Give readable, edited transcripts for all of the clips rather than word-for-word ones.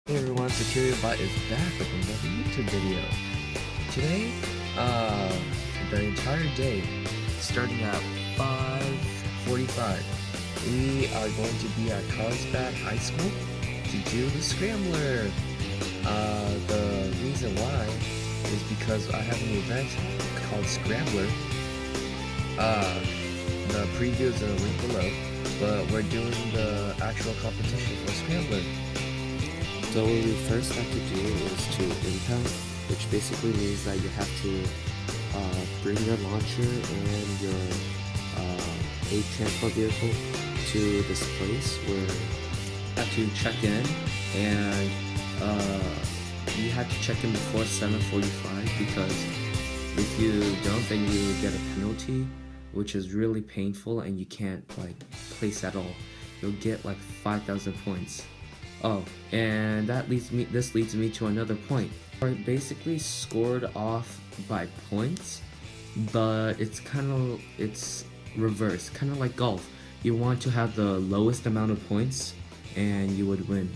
Hey everyone, SecurityBot is back with another YouTube video. Today, the entire day, starting at 5:45, we are going to be at Carlsbad High School to do the Scrambler. The reason why is because I have an event called Scrambler. The preview is in the link below, but we're doing the actual competition for Scrambler. So what we first have to do is to impound, which basically means that you have to bring your launcher and your aid transport vehicle to this place where You have to check in, and you have to check in before 7:45, because if you don't, then you get a penalty, which is really painful, and you can't place at all. You'll get 5,000 points. Oh, and this leads me to another point. We're basically scored off by points, but it's reverse, kind of like golf. You want to have the lowest amount of points and you would win.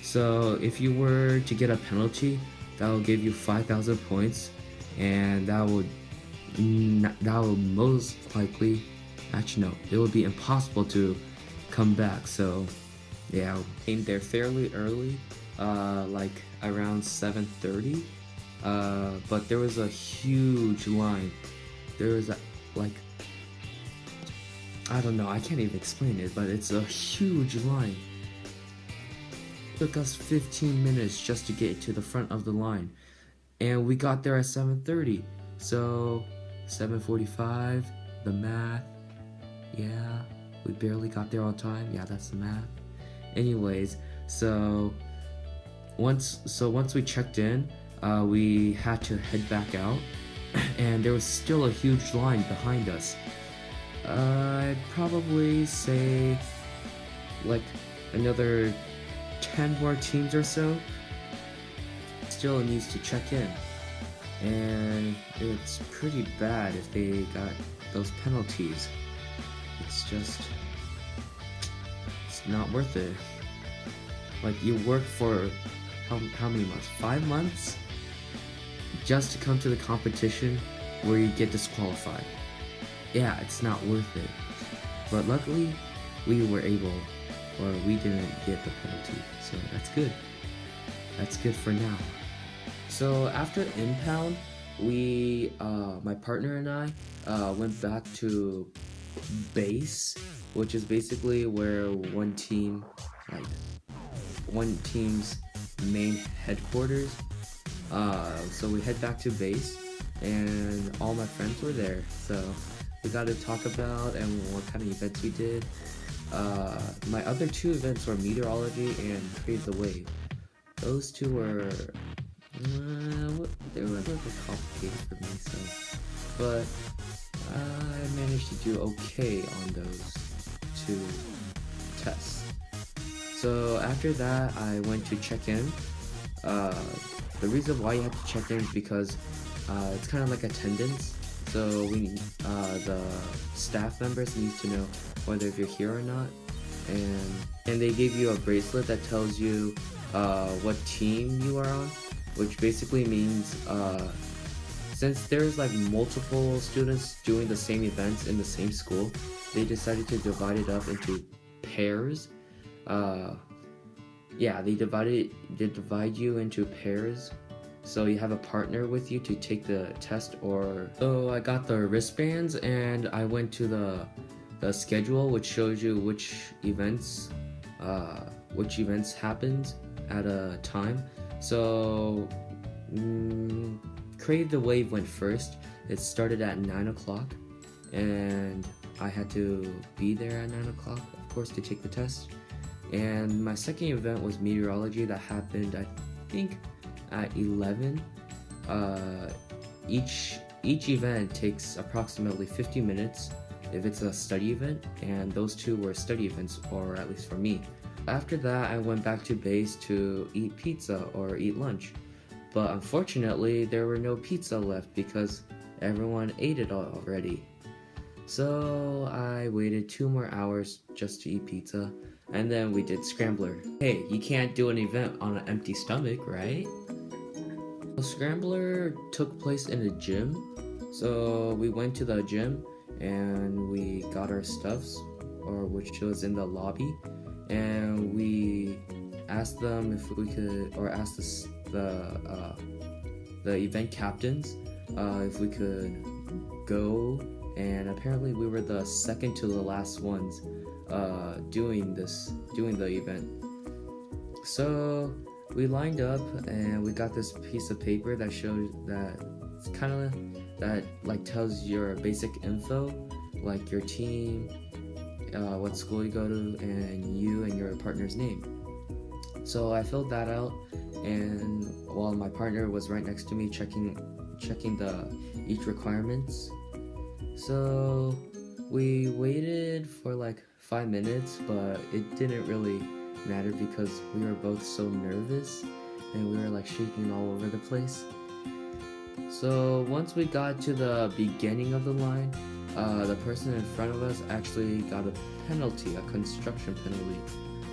So if you were to get a penalty, that will give you 5,000 points, and that would most likely, actually no, it would be impossible to come back. So yeah, came there fairly early, like around 7:30, but there was a huge line. There was I don't know, I can't even explain it, but it's a huge line. It took us 15 minutes just to get to the front of the line, and we got there at 7:30, so 7:45, the math, yeah, we barely got there on time, yeah, that's the math. Anyways, so once we checked in, we had to head back out, and there was still a huge line behind us. I'd probably say another 10 more teams or so still needs to check in, and it's pretty bad if they got those penalties. It's not worth it. You work for how many months? 5 months just to come to the competition where you get disqualified. Yeah, it's not worth it. But luckily, we didn't get the penalty, so that's good. That's good for now. So after impound, my partner and I went back to base, which is basically where one team's main headquarters. So we head back to base, and all my friends were there, so we got to talk about and what kind of events we did. My other two events were meteorology and create the wave. Those two were they were a little complicated for me, but I managed to do okay on those two tests. So after that, I went to check in. The reason why you have to check in is because it's kind of like attendance. So the staff members need to know whether if you're here or not, and they give you a bracelet that tells you what team you are on, which basically means since there's multiple students doing the same events in the same school, they decided to divide it up into pairs. Yeah, they divide you into pairs, so you have a partner with you to take the test. So I got the wristbands, and I went to the schedule, which shows you which events happened at a time. So Crave the Wave went first. It started at 9 o'clock, and I had to be there at 9 o'clock, of course, to take the test. And my second event was meteorology, that happened, I think, at 11. Each event takes approximately 50 minutes if it's a study event, and those two were study events, or at least for me. After that, I went back to base to eat pizza or eat lunch, but unfortunately there were no pizza left because everyone ate it already. So I waited 2 more hours just to eat pizza. and then we did Scrambler. Hey, you can't do an event on an empty stomach, right? The Scrambler took place in a gym, so we went to the gym and we got our stuffs, or which was in the lobby, and we asked them if we could, or asked the event captains if we could go, and apparently we were the second to the last ones doing the event. So we lined up and we got this piece of paper that shows that it's kind of that like tells your basic info, like your team, what school you go to, and you and your partner's name. So I filled that out, and while my partner was right next to me checking the each requirements. So we waited for like 5 minutes, but it didn't really matter because we were both so nervous and we were like shaking all over the place. So once we got to the beginning of the line, the person in front of us actually got a penalty, a construction penalty,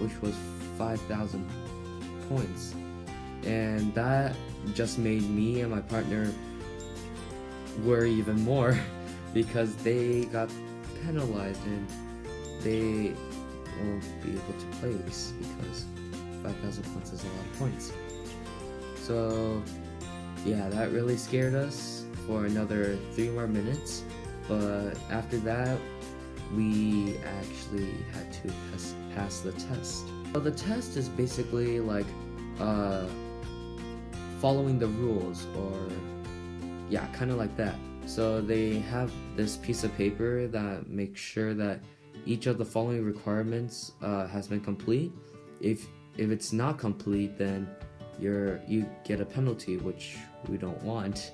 which was 5,000 points. And that just made me and my partner worry even more because they got penalized and they won't be able to place because 5,000 points is a lot of points. So yeah, that really scared us for another 3 more minutes, but after that we actually had to pass the test. So the test is basically like following the rules, or yeah, kind of like that. So they have this piece of paper that makes sure that each of the following requirements has been complete. If it's not complete, then you get a penalty, which we don't want.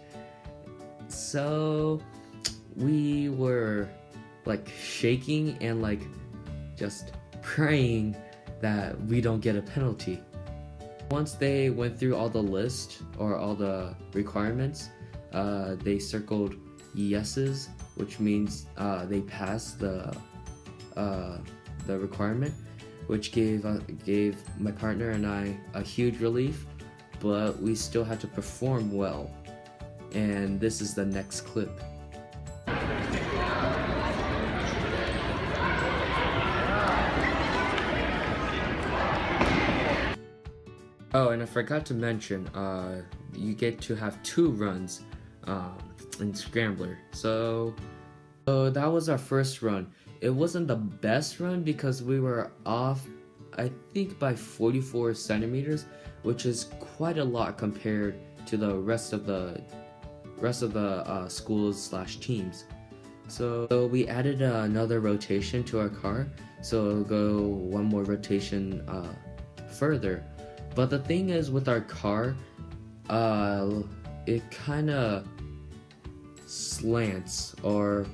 So we were like shaking and like just praying that we don't get a penalty. Once they went through all the list or all the requirements, they circled yeses, which means they passed the requirement, which gave my partner and I a huge relief, but we still had to perform well. And this is the next clip. Oh, and I forgot to mention, you get to have 2 runs in Scrambler. So that was our first run. It wasn't the best run because we were off, I think, by 44 centimeters, which is quite a lot compared to the rest of the schools / teams. So we added another rotation to our car, so it'll go one more rotation further. But the thing is, with our car, it kind of slants, or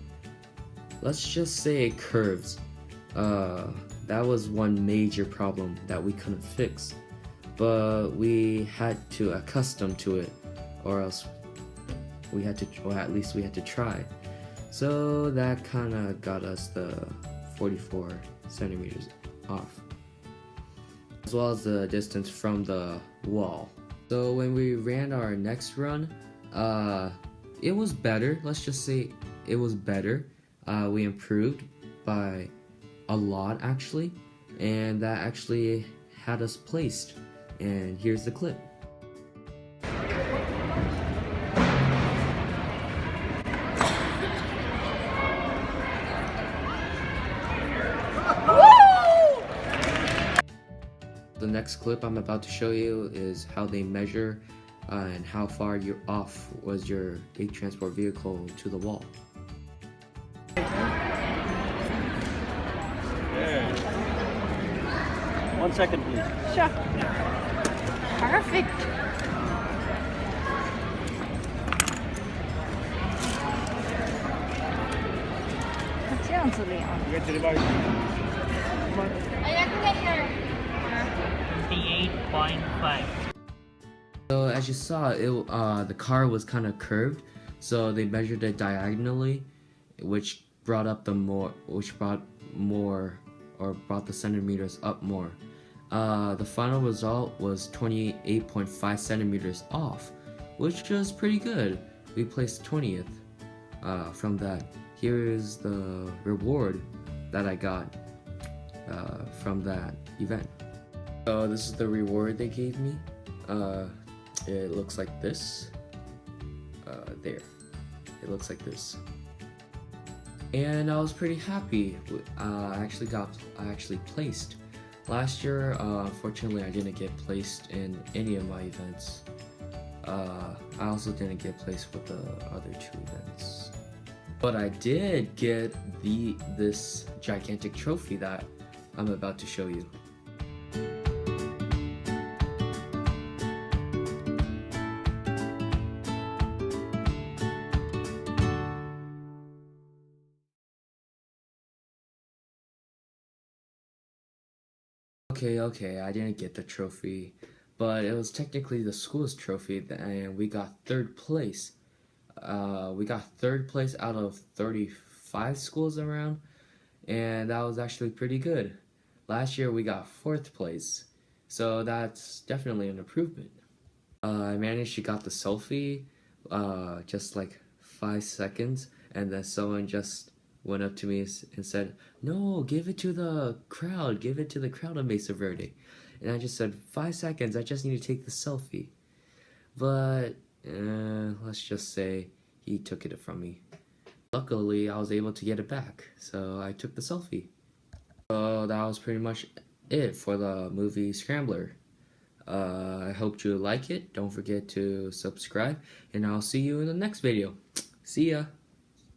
let's just say it curves. That was one major problem that we couldn't fix, but we had to accustom to it, or else we had to, or at least we had to try. So that kind of got us the 44 centimeters off, as well as the distance from the wall. So when we ran our next run, it was better. Let's just say it was better. We improved by a lot actually, and that actually had us placed. And here's the clip. The next clip I'm about to show you is how they measure and how far you're off was your big transport vehicle to the wall. Yeah. 1 second, please. Sure. Perfect.这样子量。 You get to the bike. 28.5. So as you saw, the car was kind of curved, so they measured it diagonally, which brought more or brought the centimeters up more. The final result was 28.5 centimeters off, which was pretty good. We placed 20th. From that, here is the reward that I got from that event. So this is the reward they gave me. It looks like this. There. It looks like this. And I was pretty happy. I actually placed. Last year, unfortunately, I didn't get placed in any of my events. I also didn't get placed with the other 2 events. But I did get this gigantic trophy that I'm about to show you. Okay, I didn't get the trophy, but it was technically the school's trophy, and we got 3rd place. We got 3rd place out of 35 schools around, and that was actually pretty good. Last year we got 4th place, so that's definitely an improvement. I managed to got the selfie, just like 5 seconds, and then someone just went up to me and said, "No, give it to the crowd, of Mesa Verde." And I just said, 5 seconds, I just need to take the selfie. But, let's just say he took it from me. Luckily, I was able to get it back, so I took the selfie. So that was pretty much it for the movie Scrambler. I hope you like it. Don't forget to subscribe, and I'll see you in the next video. See ya!